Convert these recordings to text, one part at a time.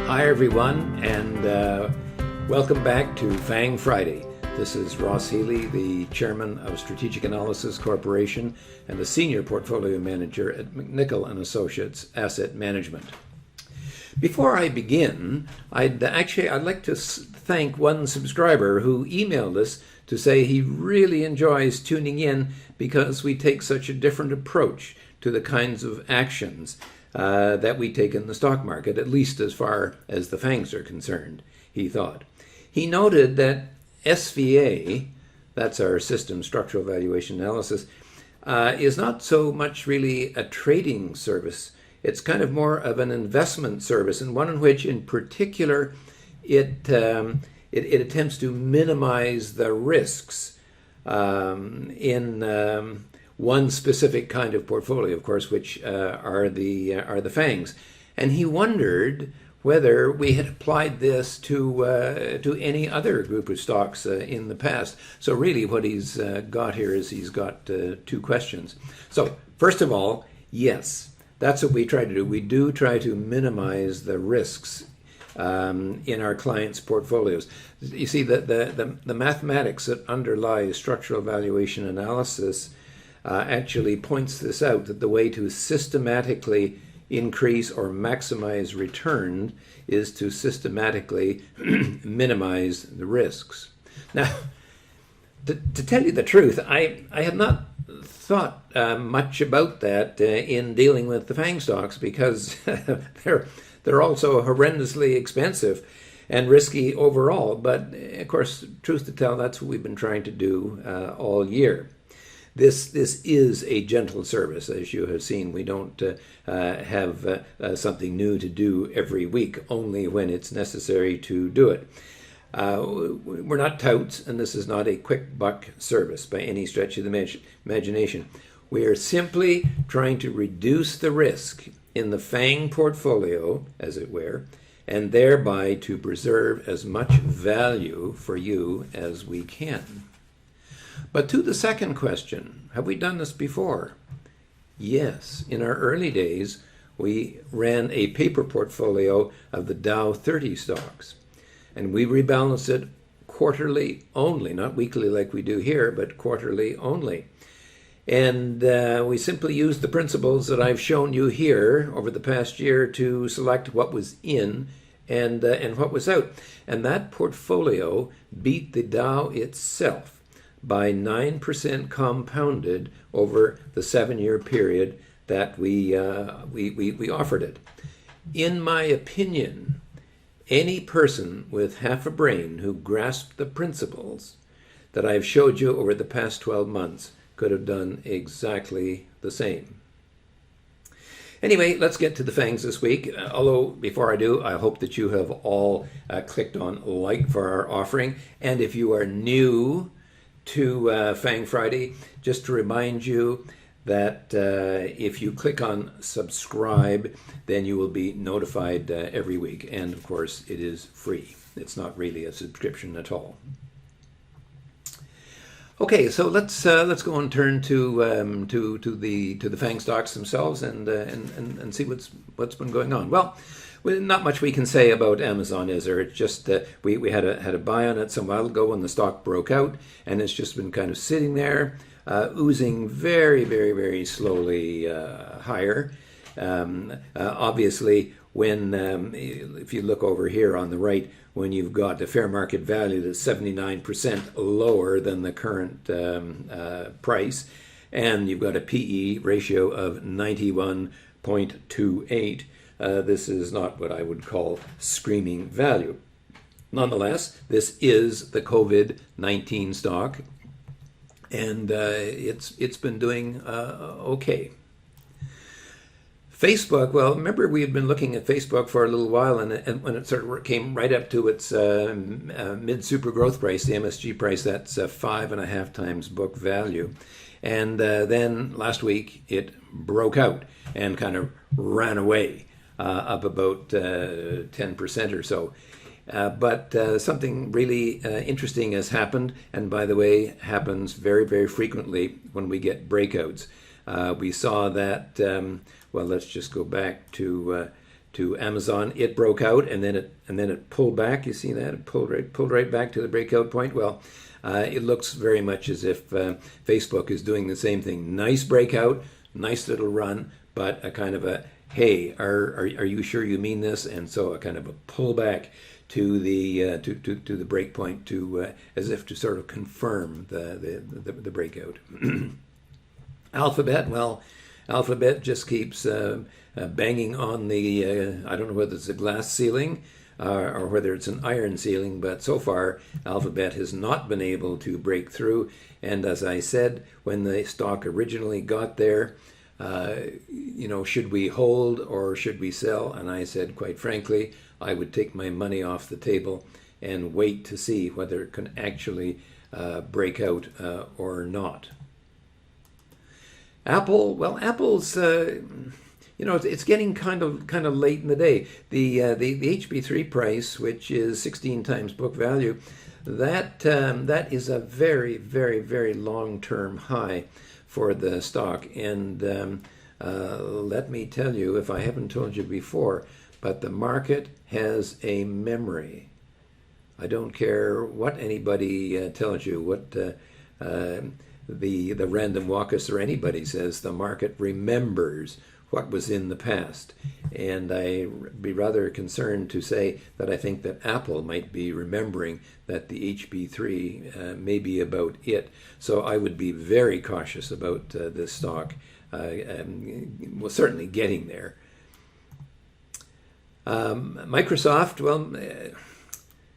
Hi everyone, and welcome back to FANG Friday. This is Ross Healy, the Chairman of Strategic Analysis Corporation and the Senior Portfolio Manager at McNichol & Associates Asset Management. Before I begin, I'd like to thank one subscriber who emailed us to say he really enjoys tuning in because we take such a different approach to the kinds of actions that we take in the stock market, at least as far as the FANGs are concerned, he thought. He noted that SVA, that's our System Structural Valuation Analysis, is not so much really a trading service. It's kind of more of an investment service, and one in which, in particular, it attempts to minimize the risks in one specific kind of portfolio, of course, which are the FANGs. And he wondered whether we had applied this to any other group of stocks in the past. So really what he's got here is he's got two questions. So first of all, yes, that's what we try to do. We do try to minimize the risks in our clients' portfolios. You see, the mathematics that underlie structural valuation analysis actually points this out, that the way to systematically increase or maximize return is to systematically minimize the risks. Now, to tell you the truth, I have not thought much about that in dealing with the FANG stocks, because they're also horrendously expensive and risky overall. But of course, truth to tell, that's what we've been trying to do all year. This is a gentle service, as you have seen. We don't have something new to do every week, only when it's necessary to do it. We're not touts, and this is not a quick buck service by any stretch of the imagination. We are simply trying to reduce the risk in the FANG portfolio, as it were, and thereby to preserve as much value for you as we can. But to the second question, have we done this before? Yes. In our early days, we ran a paper portfolio of the Dow 30 stocks, and we rebalanced it quarterly only, not weekly like we do here, but quarterly only. And we simply used the principles that I've shown you here over the past year to select what was in and what was out. And that portfolio beat the Dow itself by 9% compounded over the 7-year period that we offered it. In my opinion, any person with half a brain who grasped the principles that I've showed you over the past 12 months could have done exactly the same. Anyway, let's get to the FANGs this week. Although, before I do, I hope that you have all clicked on like for our offering. And if you are new to FANG Friday, just to remind you that if you click on subscribe, then you will be notified every week. And of course, it is free. It's not really a subscription at all. Okay, so let's go and turn to the FANG stocks themselves and see what's been going on. Well, not much we can say about Amazon, is there? It's just we had a buy on it some while ago when the stock broke out, and it's just been kind of sitting there, oozing very, very, very slowly higher. Obviously, when if you look over here on the right, when you've got a fair market value that's 79% lower than the current price, and you've got a PE ratio of 91.28, this is not what I would call screaming value. Nonetheless, this is the COVID-19 stock, and it's been doing okay. Facebook, well, remember we had been looking at Facebook for a little while, and when it sort of came right up to its mid-super growth price, the MSG price, that's 5.5 times book value. And then last week it broke out and kind of ran away up about 10% or so. But something really interesting has happened, and by the way, happens very, very frequently when we get breakouts. We saw that, well, let's just go back to to Amazon. It broke out and then it pulled back. You see that? It pulled right back to the breakout point. Well, it looks very much as if Facebook is doing the same thing. Nice breakout, nice little run, but a kind of a, hey, are you sure you mean this? And so a kind of a pullback to the to the break point, to as if to sort of confirm the breakout. Alphabet, well, Alphabet just keeps banging on the I don't know whether it's a glass ceiling or whether it's an iron ceiling, but so far Alphabet has not been able to break through. And as I said, when the stock originally got there, should we hold or should we sell? And I said, quite frankly, I would take my money off the table and wait to see whether it can actually break out or not. Apple, well, Apple's, it's getting kind of late in the day. The HB3 price, which is 16 times book value, that is a very, very, very long-term high for the stock. And let me tell you, if I haven't told you before, but the market has a memory. I don't care what anybody tells you, what the random walkus or anybody says. The market remembers what was in the past. And I'd be rather concerned to say that I think that Apple might be remembering that the HB3 may be about it. So I would be very cautious about this stock. Well, certainly getting there. Microsoft, well,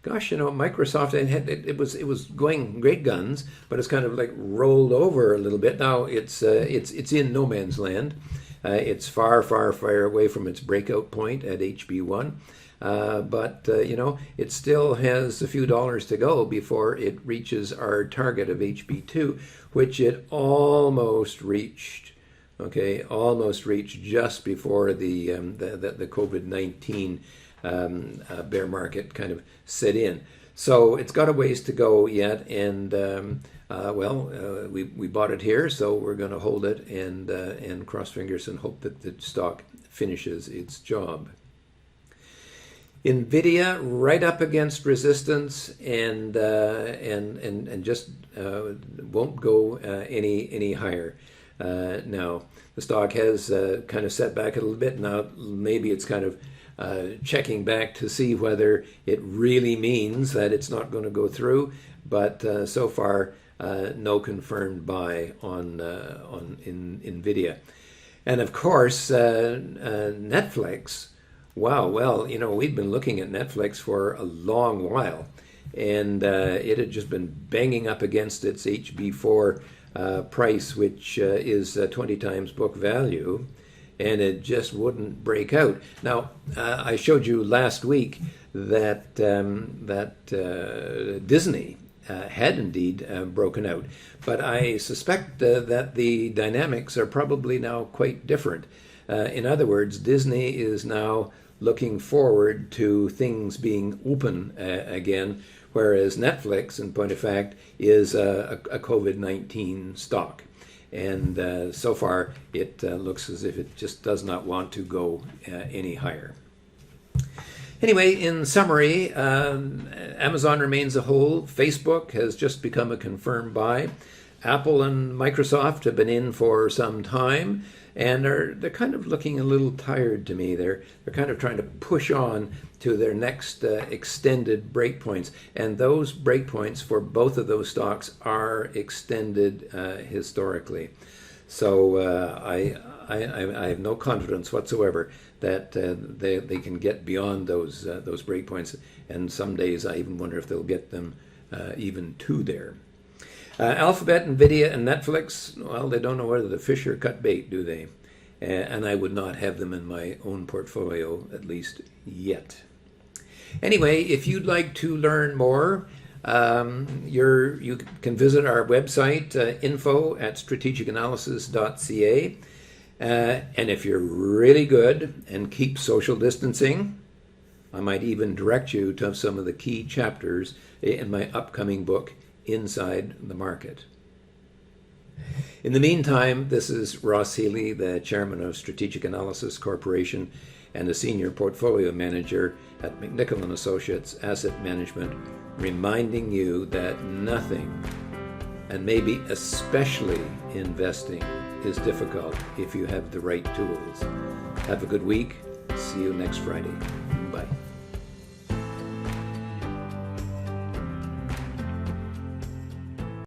Microsoft, it was going great guns, but it's kind of like rolled over a little bit. Now it's in no man's land. It's far, far, far away from its breakout point at HB1, but it still has a few dollars to go before it reaches our target of HB2, which it almost reached. Okay, almost reached just before the COVID-19 bear market kind of set in. So it's got a ways to go yet, and we bought it here, so we're going to hold it and cross fingers and hope that the stock finishes its job. Nvidia right up against resistance and just won't go any higher. Now the stock has kind of set back a little bit. Now maybe it's kind of checking back to see whether it really means that it's not going to go through, but so far no confirmed buy on Nvidia. And of course Netflix. Wow, well, we've been looking at Netflix for a long while, and it had just been banging up against its HB4 price, which is 20 times book value, and it just wouldn't break out. Now, I showed you last week that Disney had indeed broken out, but I suspect that the dynamics are probably now quite different. In other words, Disney is now looking forward to things being open again, whereas Netflix, in point of fact, is a COVID-19 stock. And so far, it looks as if it just does not want to go any higher. Anyway, in summary, Amazon remains a hold. Facebook has just become a confirmed buy. Apple and Microsoft have been in for some time, and they're kind of looking a little tired to me. They're kind of trying to push on to their next extended breakpoints, and those breakpoints for both of those stocks are extended historically. So I have no confidence whatsoever that they can get beyond those breakpoints, and some days I even wonder if they'll get them even to there. Alphabet, Nvidia, and Netflix, well, they don't know whether the fish are cut bait, do they? And I would not have them in my own portfolio, at least yet. Anyway, if you'd like to learn more, you can visit our website, info@strategicanalysis.ca. And if you're really good and keep social distancing, I might even direct you to some of the key chapters in my upcoming book, Inside the Market. In the meantime, this is Ross Healy, the chairman of Strategic Analysis Corporation, and a senior portfolio manager at McNichol & Associates Asset Management, reminding you that nothing, and maybe especially investing, is difficult if you have the right tools. Have a good week. See you next Friday.